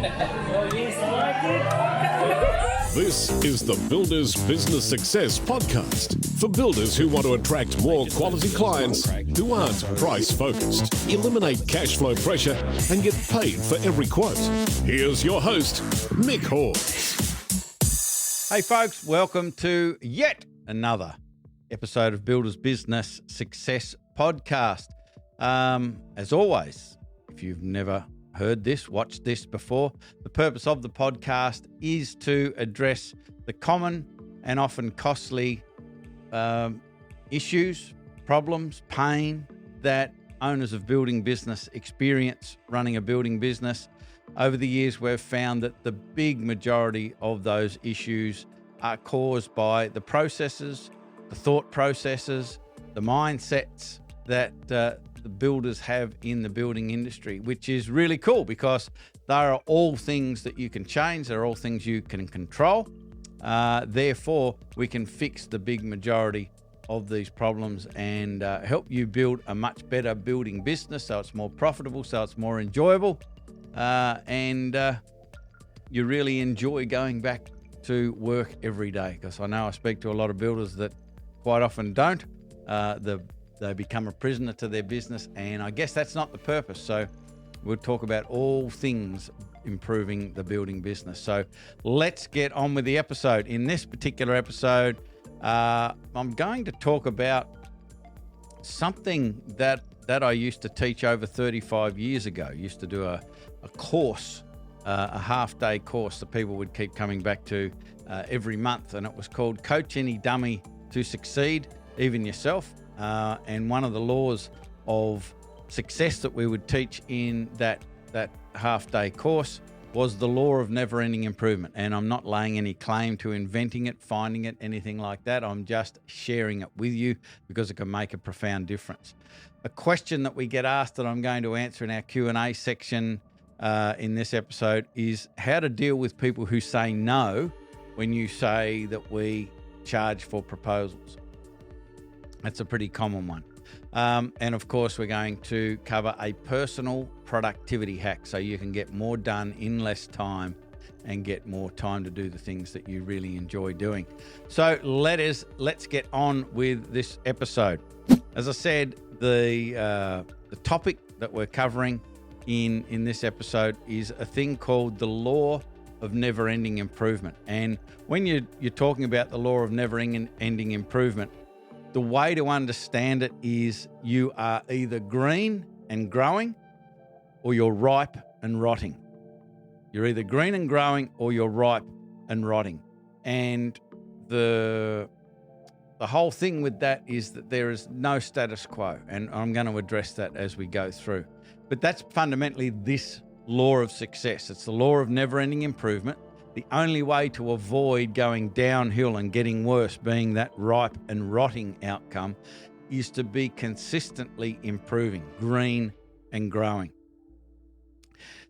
This is the Builders Business Success Podcast for builders who want to attract more quality clients who aren't price-focused, eliminate cash flow pressure, and get paid for every quote. Here's your host, Mick Hawes. Hey folks, welcome to yet another episode of Builders Business Success Podcast. As always, if you've never heard this, watched this before, the purpose of the podcast is to address the common and often costly issues, problems, pain that owners of building business experience running a building business. Over the years, we've found that the big majority of those issues are caused by the processes, the thought processes, the mindsets that the builders have in the building industry, which is really cool because they are all things that you can change. They're all things you can control. Therefore, we can fix the big majority of these problems and help you build a much better building business so it's more profitable, so it's more enjoyable, and you really enjoy going back to work every day. Because I know I speak to a lot of builders that quite often don't. They become a prisoner to their business, and I guess that's not the purpose. So we'll talk about all things improving the building business. So let's get on with the episode. In this particular episode, I'm going to talk about something that I used to teach over 35 years ago. I used to do a course, a half-day course that people would keep coming back to every month, and it was called Coach Any Dummy to Succeed, Even Yourself. And one of the laws of success that we would teach in that half-day course was the law of never-ending improvement. And I'm not laying any claim to inventing it, finding it, anything like that. I'm just sharing it with you because it can make a profound difference. A question that we get asked that I'm going to answer in our Q&A section in this episode is how to deal with people who say no when you say that we charge for proposals. That's a pretty common one. And of course, we're going to cover a personal productivity hack so you can get more done in less time and get more time to do the things that you really enjoy doing. So let's get on with this episode. As I said, the topic that we're covering in this episode is a thing called the Law of Neverending Improvement. And when you're talking about the Law of Never-ending Improvement, the way to understand it is you are either green and growing or you're ripe and rotting. You're either green and growing or you're ripe and rotting. And the whole thing with that is that there is no status quo. And I'm going to address that as we go through. But that's fundamentally this law of success. It's the law of never-ending improvement. The only way to avoid going downhill and getting worse, being that ripe and rotting outcome, is to be consistently improving, green and growing.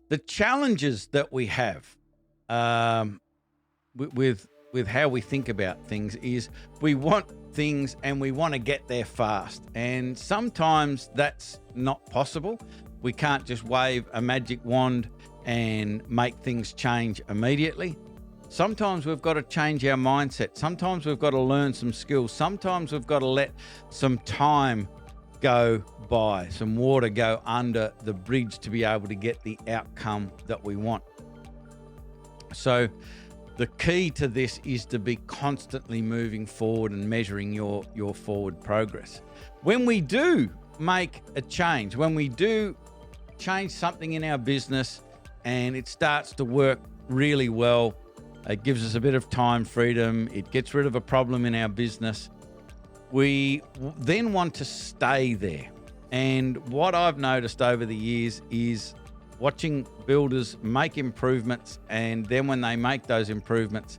The challenges that we have with how we think about things is we want things and we want to get there fast. And sometimes that's not possible. We can't just wave a magic wand and make things change immediately. Sometimes we've got to change our mindset. Sometimes we've got to learn some skills. Sometimes we've got to let some time go by, some water go under the bridge to be able to get the outcome that we want. So the key to this is to be constantly moving forward and measuring your forward progress. When we do make a change, when we do change something in our business, and it starts to work really well. It gives us a bit of time freedom. It gets rid of a problem in our business. We then want to stay there. And what I've noticed over the years is watching builders make improvements, and then when they make those improvements,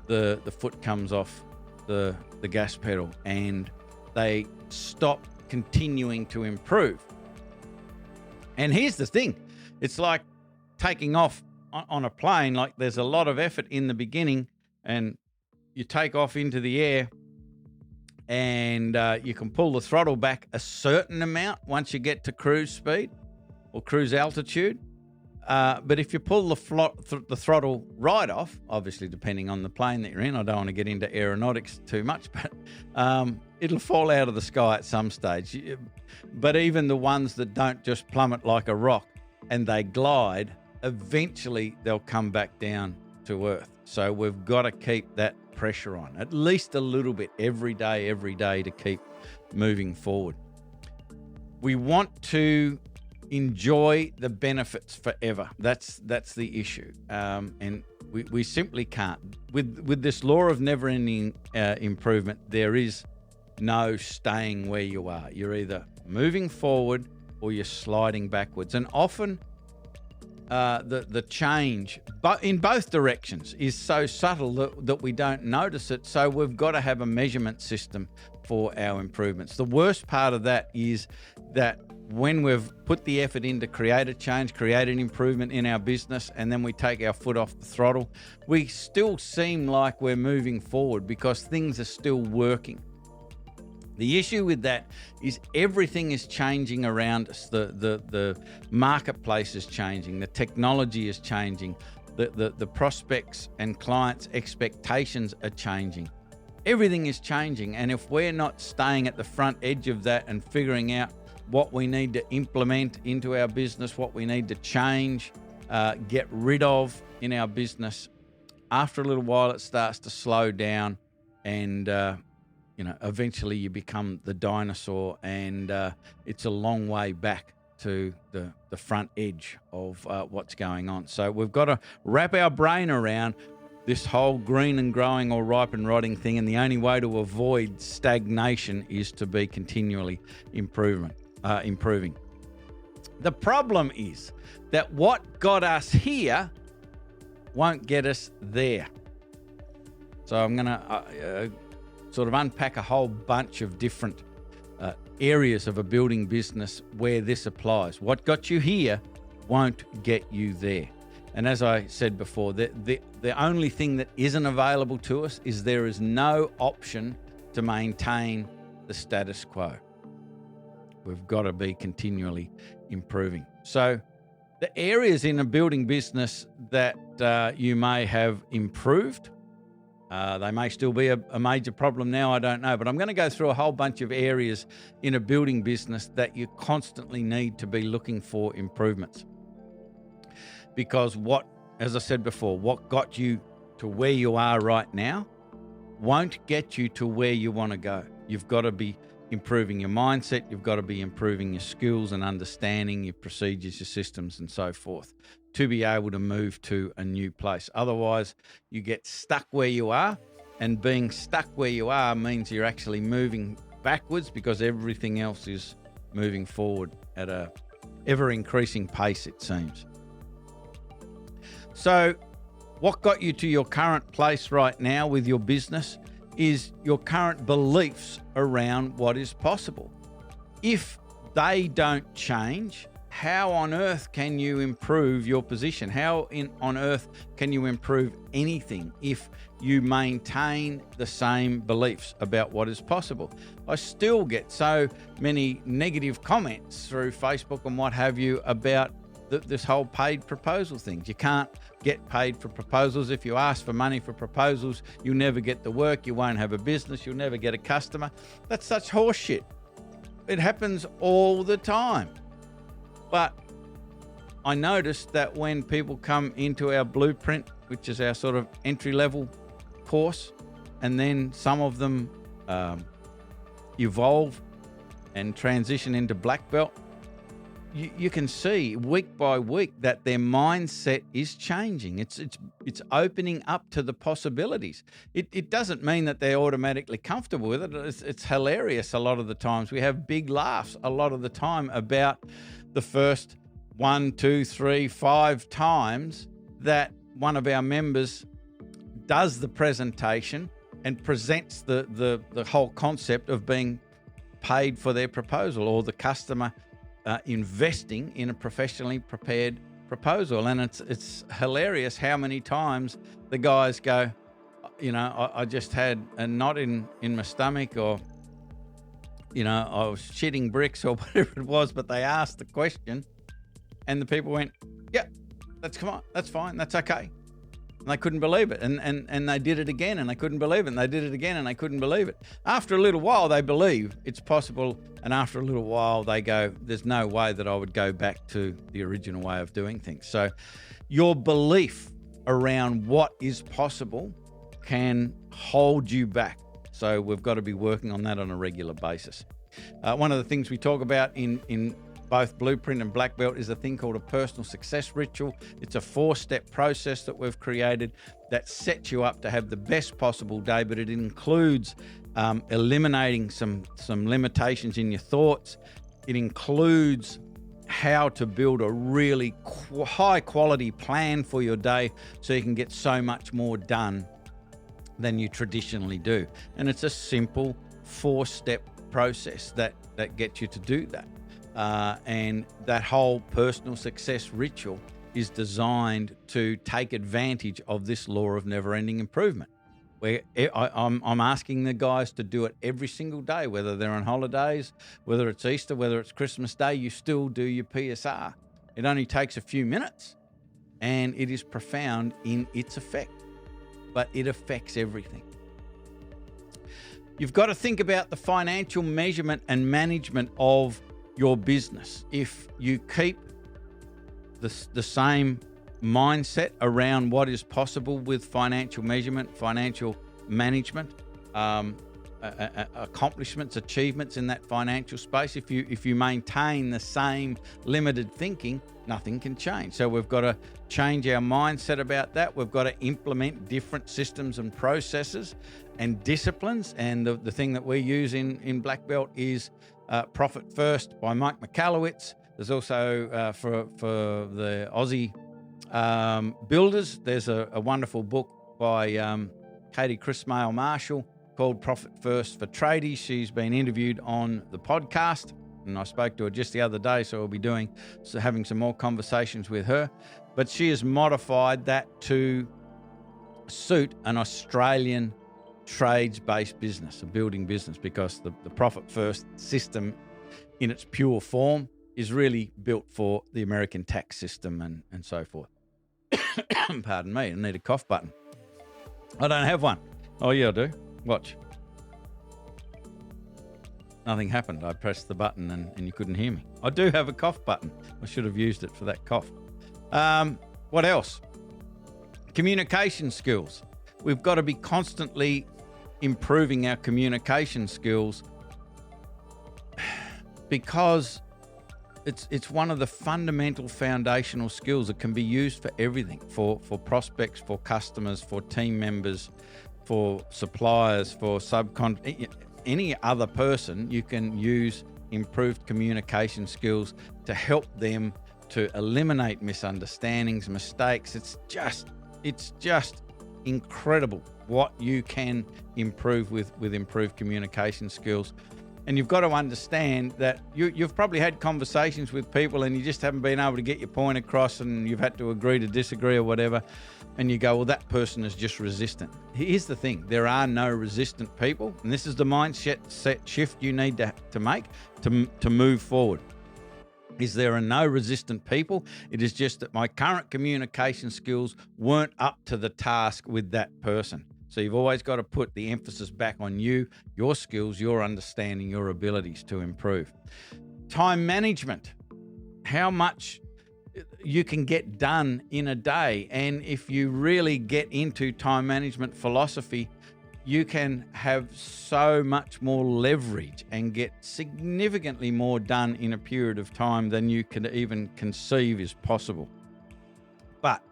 the foot comes off the gas pedal and they stop continuing to improve. And here's the thing. It's like taking off on a plane. Like, there's a lot of effort in the beginning, and you take off into the air and you can pull the throttle back a certain amount once you get to cruise speed or cruise altitude. But if you pull the throttle right off, obviously depending on the plane that you're in, I don't want to get into aeronautics too much, but it'll fall out of the sky at some stage. But even the ones that don't just plummet like a rock and they glide, eventually they'll come back down to earth. So we've got to keep that pressure on, at least a little bit every day to keep moving forward. We want to enjoy the benefits forever. That's the issue, and we simply can't. With this law of never-ending improvement, there is no staying where you are. You're either moving forward or you're sliding backwards, and often the change, but in both directions, is so subtle that we don't notice it. So we've got to have a measurement system for our improvements. The worst part of that is that when we've put the effort in to create a change, create an improvement in our business, and then we take our foot off the throttle, we still seem like we're moving forward because things are still working. The issue with that is everything is changing around us. The marketplace is changing. The technology is changing. The prospects and clients' expectations are changing. Everything is changing. And if we're not staying at the front edge of that and figuring out what we need to implement into our business, what we need to change, get rid of in our business, after a little while it starts to slow down and eventually you become the dinosaur, and it's a long way back to the front edge of what's going on. So we've got to wrap our brain around this whole green and growing or ripe and rotting thing, and the only way to avoid stagnation is to be continually improving. The problem is that what got us here won't get us there. So I'm going to sort of unpack a whole bunch of different areas of a building business where this applies. What got you here won't get you there. And as I said before, the only thing that isn't available to us is there is no option to maintain the status quo. We've got to be continually improving. So the areas in a building business that you may have improved, they may still be a major problem now, I don't know. But I'm going to go through a whole bunch of areas in a building business that you constantly need to be looking for improvements. Because as I said before, what got you to where you are right now won't get you to where you want to go. You've got to be improving your mindset. You've got to be improving your skills and understanding your procedures, your systems, and so forth to be able to move to a new place. Otherwise, you get stuck where you are, and being stuck where you are means you're actually moving backwards because everything else is moving forward at a ever-increasing pace, it seems. So what got you to your current place right now with your business is your current beliefs around what is possible. If they don't change, how on earth can you improve your position? How on earth can you improve anything if you maintain the same beliefs about what is possible? I still get so many negative comments through Facebook and what have you about this whole paid proposal thing. You can't get paid for proposals. If you ask for money for proposals, you'll never get the work, you won't have a business, you'll never get a customer. That's such horseshit. It happens all the time. But I noticed that when people come into our blueprint, which is our sort of entry-level course, and then some of them evolve and transition into black belt, you can see week by week that their mindset is changing. It's opening up to the possibilities. It doesn't mean that they're automatically comfortable with it. It's hilarious a lot of the times. We have big laughs a lot of the time about the first 1, 2, 3, 5 times that one of our members does the presentation and presents the whole concept of being paid for their proposal, or the customer investing in a professionally prepared proposal. And it's hilarious how many times the guys go, I just had a knot in my stomach, or I was shitting bricks, or whatever it was, but they asked the question and the people went, yeah, That's fine. That's okay. And they couldn't believe it. And they did it again and they couldn't believe it. And they did it again and they couldn't believe it. After a little while, they believe it's possible. And after a little while, they go, there's no way that I would go back to the original way of doing things. So your belief around what is possible can hold you back. So we've got to be working on that on a regular basis. One of the things we talk about in both Blueprint and Black Belt is a thing called a personal success ritual. It's a 4-step process that we've created that sets you up to have the best possible day, but it includes eliminating some limitations in your thoughts. It includes how to build a really high quality plan for your day so you can get so much more done than you traditionally do. And it's a simple 4-step process that gets you to do that. And that whole personal success ritual is designed to take advantage of this law of never-ending improvement. Where I'm asking the guys to do it every single day, whether they're on holidays, whether it's Easter, whether it's Christmas Day, you still do your PSR. It only takes a few minutes and it is profound in its effect, but it affects everything. You've got to think about the financial measurement and management of your business. If you keep the same mindset around what is possible with financial measurement, financial management, accomplishments, achievements in that financial space, if you maintain the same limited thinking, nothing can change. So we've got to change our mindset about that. We've got to implement different systems and processes and disciplines. And the thing that we use in Black Belt is Profit First by Mike Michalowicz. There's also for the Aussie builders, there's a wonderful book by Katie Crismail Marshall called Profit First for Tradies. She's been interviewed on the podcast, and I spoke to her just the other day, so we'll be having some more conversations with her. But she has modified that to suit an Australian trades-based business, a building business, because the Profit First system in its pure form is really built for the American tax system and so forth. Pardon me, I need a cough button. I don't have one. Oh yeah, I do. Watch. Nothing happened. I pressed the button and you couldn't hear me. I do have a cough button. I should have used it for that cough. What else? Communication skills. We've got to be constantly improving our communication skills because it's one of the fundamental foundational skills that can be used for everything, for prospects, for customers, for team members, for suppliers, for any other person. You can use improved communication skills to help them to eliminate misunderstandings, mistakes. It's just incredible what you can improve with improved communication skills. And you've got to understand that you've probably had conversations with people and you just haven't been able to get your point across and you've had to agree to disagree or whatever. And you go, well, that person is just resistant. Here's the thing. There are no resistant people. And this is the mindset shift you need to make to move forward. There are no resistant people. It is just that my current communication skills weren't up to the task with that person. So you've always got to put the emphasis back on you, your skills, your understanding, your abilities to improve. Time management, how much you can get done in a day. And if you really get into time management philosophy, you can have so much more leverage and get significantly more done in a period of time than you can even conceive is possible. But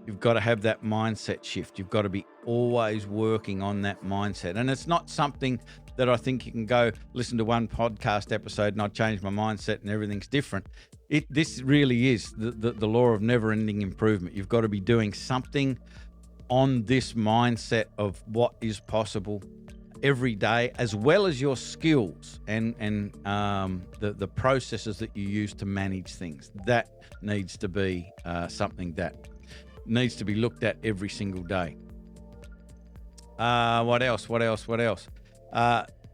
you've got to have that mindset shift. You've got to be always working on that mindset. And it's not something that I think you can go listen to one podcast episode and I'll change my mindset and everything's different. This really is the law of never-ending improvement. You've got to be doing something on this mindset of what is possible every day, as well as your skills and the processes that you use to manage things. That needs to be something that needs to be looked at every single day. What else?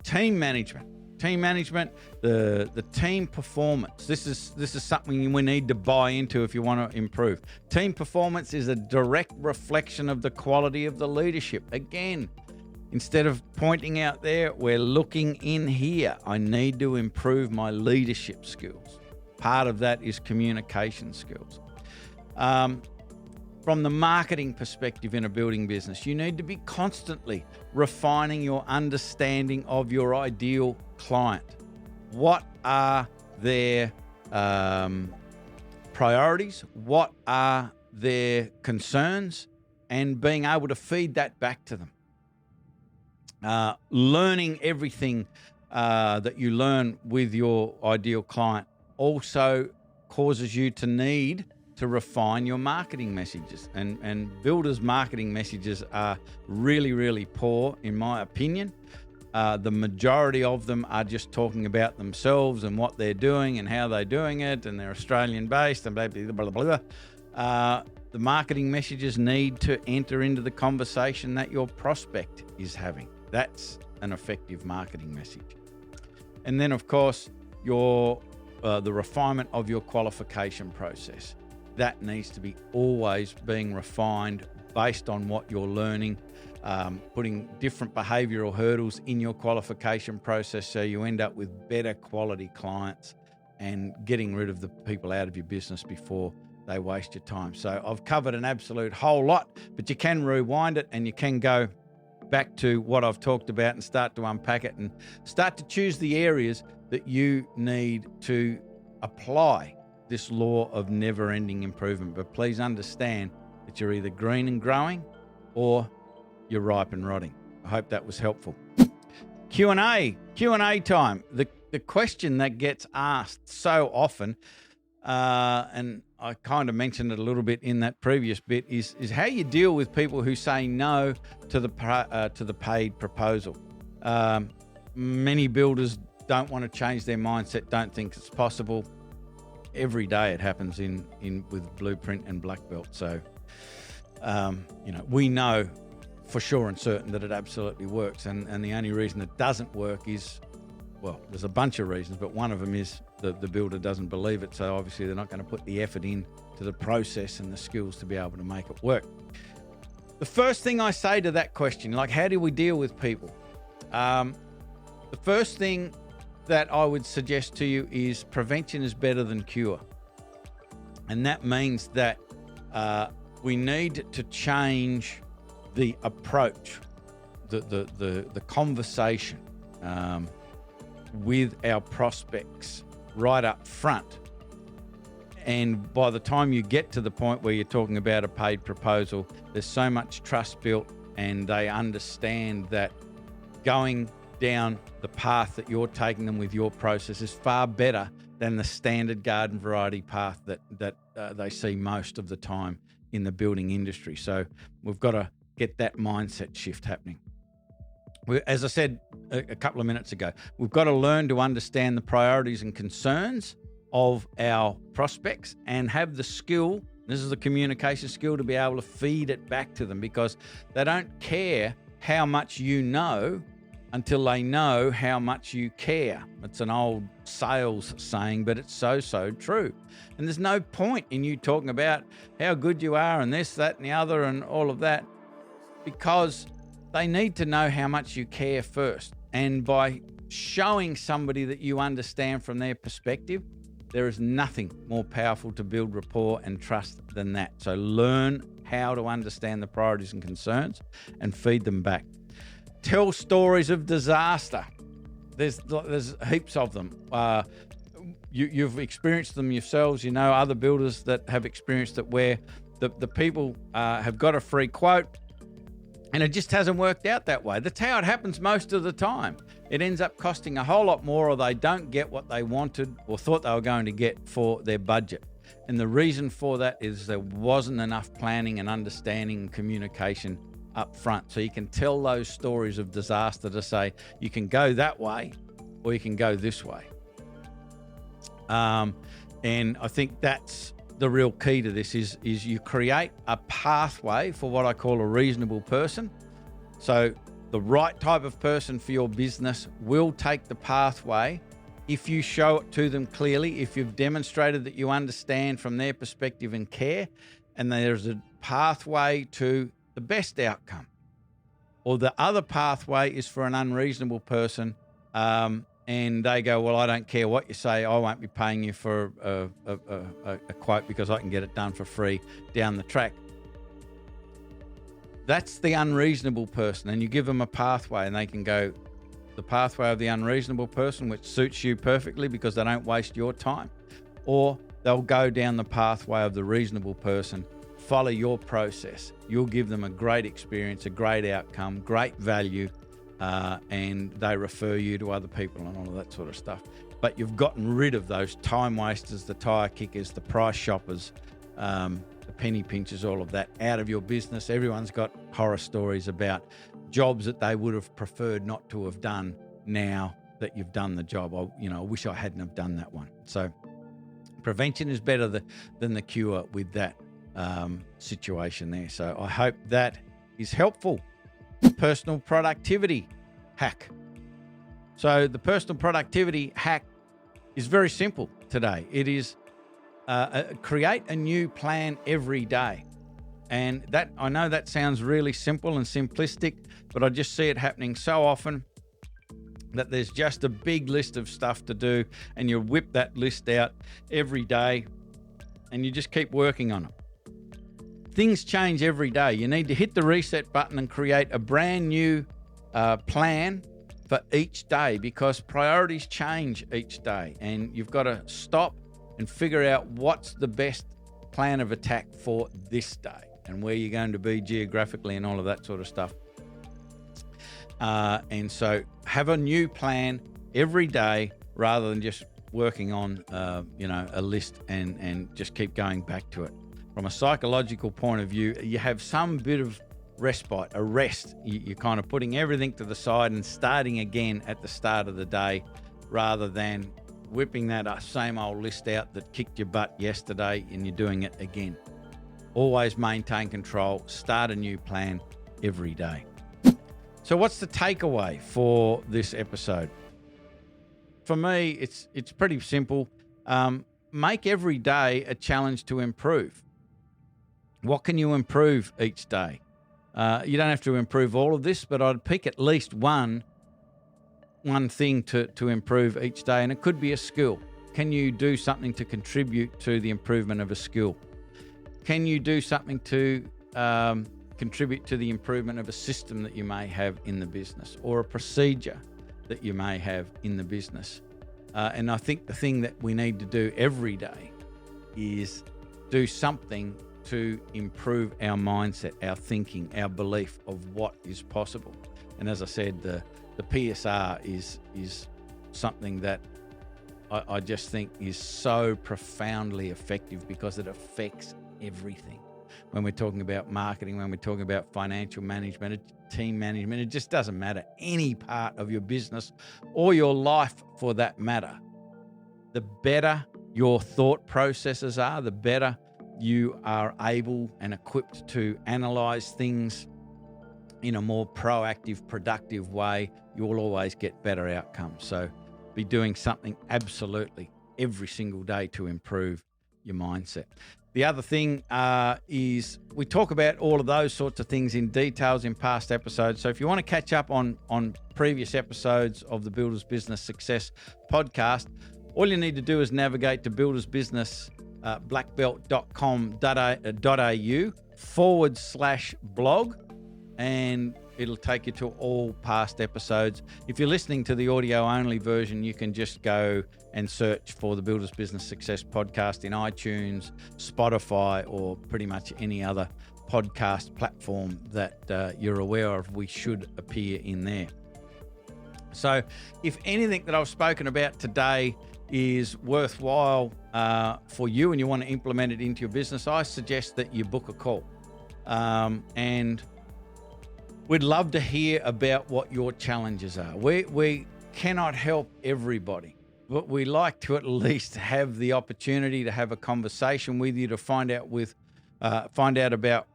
Team management. Team management, the team performance. This is something we need to buy into if you want to improve. Team performance is a direct reflection of the quality of the leadership. Again, instead of pointing out there, we're looking in here. I need to improve my leadership skills. Part of that is communication skills. From the marketing perspective in a building business, you need to be constantly refining your understanding of your ideal client. What are their priorities? What are their concerns? And being able to feed that back to them. Learning everything that you learn with your ideal client also causes you to need to refine your marketing messages. And builders' marketing messages are really, really poor, in my opinion. The majority of them are just talking about themselves and what they're doing and how they're doing it, and they're Australian-based and blah, blah, blah, blah. The marketing messages need to enter into the conversation that your prospect is having. That's an effective marketing message. And then, of course, the refinement of your qualification process. That needs to be always being refined based on what you're learning, putting different behavioural hurdles in your qualification process so you end up with better quality clients and getting rid of the people out of your business before they waste your time. So I've covered an absolute whole lot, but you can rewind it and you can go back to what I've talked about and start to unpack it and start to choose the areas that you need to apply this law of never-ending improvement. But please understand that you're either green and growing or you're ripe and rotting. I hope that was helpful. Q&A time. The question that gets asked so often, and I kind of mentioned it a little bit in that previous bit, is how you deal with people who say no to the paid proposal. Many builders don't want to change their mindset, don't think it's possible. Every day it happens with Blueprint and Black Belt. So, we know for sure and certain that it absolutely works. And the only reason it doesn't work is, well, there's a bunch of reasons, but one of them is the builder doesn't believe it. So obviously they're not going to put the effort in to the process and the skills to be able to make it work. The first thing I say to that question, like, how do we deal with people? The first thing that I would suggest to you is prevention is better than cure. And that means that we need to change the approach, the conversation with our prospects right up front. And by the time you get to the point where you're talking about a paid proposal, there's so much trust built and they understand that going down the path that you're taking them with your process is far better than the standard garden variety path that they see most of the time in the building industry. So we've got to get that mindset shift happening. As I said a couple of minutes ago, we've got to learn to understand the priorities and concerns of our prospects and have the skill, this is the communication skill, to be able to feed it back to them, because they don't care how much you know until they know how much you care. It's an old sales saying, but it's so true. And there's no point in you talking about how good you are and this, that, and the other and all of that, because they need to know how much you care first. And by showing somebody that you understand from their perspective, there is nothing more powerful to build rapport and trust than that. So learn how to understand the priorities and concerns and feed them back. Tell stories of disaster. There's heaps of them. You've experienced them yourselves. You know other builders that have experienced it, where the people have got a free quote and it just hasn't worked out that way. That's how it happens most of the time. It ends up costing a whole lot more, or they don't get what they wanted or thought they were going to get for their budget. And the reason for that is there wasn't enough planning and understanding and communication up front. So you can tell those stories of disaster to say, you can go that way or you can go this way. And I think that's the real key to this is you create a pathway for what I call a reasonable person. So The right type of person for your business will take the pathway if you show it to them clearly, if you've demonstrated that you understand from their perspective and care, and there's a pathway to the best outcome. Or the other pathway is for an unreasonable person, and they go, well, I don't care what you say. I won't be paying you for a quote because I can get it done for free down the track. That's the unreasonable person, and you give them a pathway, and they can go the pathway of the unreasonable person, which suits you perfectly because they don't waste your time, or they'll go down the pathway of the reasonable person, follow your process. You'll give them a great experience, a great outcome, great value, and they refer you to other people and all of that sort of stuff. But you've gotten rid of those time wasters, the tire kickers, the price shoppers, the penny pinchers, all of that out of your business. Everyone's got horror stories about jobs that they would have preferred not to have done now that you've done the job. I wish I hadn't have done that one. So prevention is better than the cure with that situation there. So I hope that is helpful. Personal productivity hack. So the personal productivity hack is very simple today. It is create a new plan every day. And that, I know that sounds really simple and simplistic, but I just see it happening so often that there's just a big list of stuff to do, and you whip that list out every day and you just keep working on it. Things change every day. You need to hit the reset button and create a brand new plan for each day, because priorities change each day, and you've got to stop and figure out what's the best plan of attack for this day and where you're going to be geographically and all of that sort of stuff. And so have a new plan every day rather than just working on, a list and just keep going back to it. From a psychological point of view, you have some bit of respite, a rest. You're kind of putting everything to the side and starting again at the start of the day rather than whipping that same old list out that kicked your butt yesterday and you're doing it again. Always maintain control, start a new plan every day. So what's the takeaway for this episode? For me, it's pretty simple. Make every day a challenge to improve. What can you improve each day? You don't have to improve all of this, but I'd pick at least one thing to improve each day, and it could be a skill. Can you do something to contribute to the improvement of a skill? Can you do something to contribute to the improvement of a system that you may have in the business, or a procedure that you may have in the business? And I think the thing that we need to do every day is do something to improve our mindset, our thinking, our belief of what is possible. And as I said, the PSR is something that I just think is so profoundly effective because it affects everything. When we're talking about marketing, when we're talking about financial management, team management, it just doesn't matter. Any part of your business or your life for that matter, the better your thought processes are, the better you are able and equipped to analyze things in a more proactive, productive way, you will always get better outcomes. So be doing something absolutely every single day to improve your mindset. The other thing is we talk about all of those sorts of things in details in past episodes. So if you want to catch up on previous episodes of the Builders Business Success podcast, all you need to do is navigate to buildersbusiness.blackbelt.com.au/blog, and it'll take you to all past episodes. If you're listening to the audio only version, you can just go and search for the Builders Business Success podcast in iTunes, Spotify, or pretty much any other podcast platform that you're aware of. We should appear in there. So if anything that I've spoken about today is worthwhile for you and you want to implement it into your business, I suggest that you book a call. And we'd love to hear about what your challenges are. We cannot help everybody, but we like to at least have the opportunity to have a conversation with you to find out about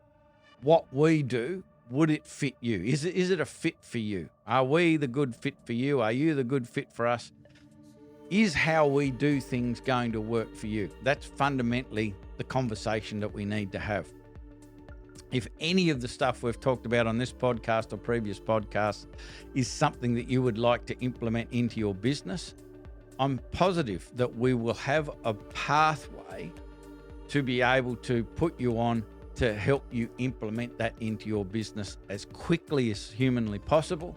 what we do would it fit you? Is it a fit for you? Are we the good fit for you? Are you the good fit for us? Is how we do things going to work for you? That's fundamentally the conversation that we need to have. If any of the stuff we've talked about on this podcast or previous podcasts is something that you would like to implement into your business, I'm positive that we will have a pathway to be able to put you on to help you implement that into your business as quickly as humanly possible,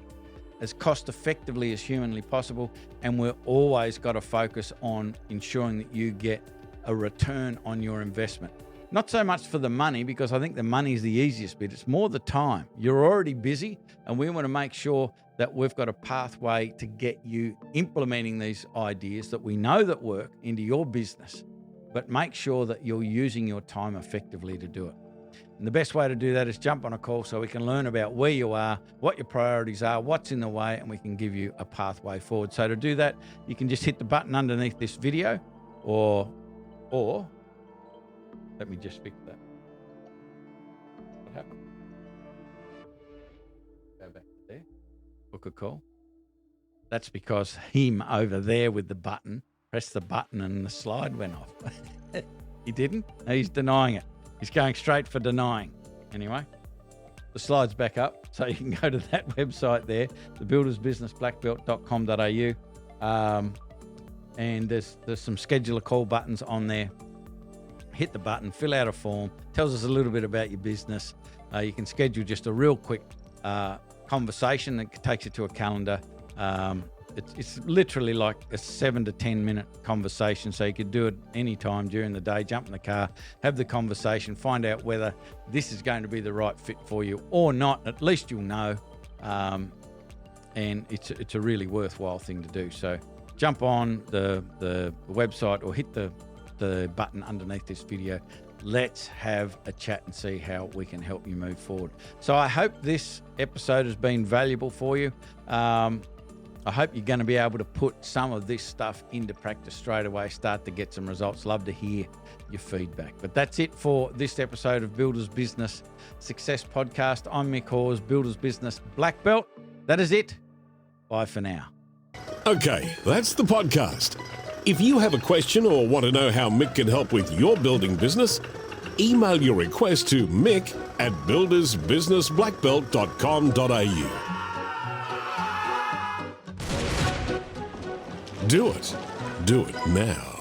as cost effectively as humanly possible. And we're always got to focus on ensuring that you get a return on your investment. Not so much for the money, because I think the money is the easiest bit. It's more the time. You're already busy, and we want to make sure that we've got a pathway to get you implementing these ideas that we know that work into your business, but make sure that you're using your time effectively to do it. And the best way to do that is jump on a call so we can learn about where you are, what your priorities are, what's in the way, and we can give you a pathway forward. So to do that, you can just hit the button underneath this video, or let me just fix that. What happened? Go back to there. Book a call. That's because him over there with the button pressed the button and the slide went off. He didn't? No, he's denying it. He's going straight for denying. Anyway, the slide's back up, so you can go to that website there, thebuildersbusinessblackbelt.com.au, and there's some schedule a call buttons on there. Hit the button, fill out a form, tells us a little bit about your business. You can schedule just a real quick conversation that takes you to a calendar. It's literally like a 7 to 10 minute conversation, so you could do it anytime during the day. Jump in the car, have the conversation, find out whether this is going to be the right fit for you or not. At least you'll know, and it's a really worthwhile thing to do. So jump on the website or hit the button underneath this video. Let's have a chat and see how we can help you move forward. So I hope this episode has been valuable for you. I hope you're going to be able to put some of this stuff into practice straight away, start to get some results. Love to hear your feedback. But that's it for this episode of Builders Business Success Podcast. I'm Mick Hawes, Builders Business Black Belt. That is it. Bye for now. Okay, that's the podcast. If you have a question or want to know how Mick can help with your building business, email your request to mick@buildersbusinessblackbelt.com.au. Do it. Do it now.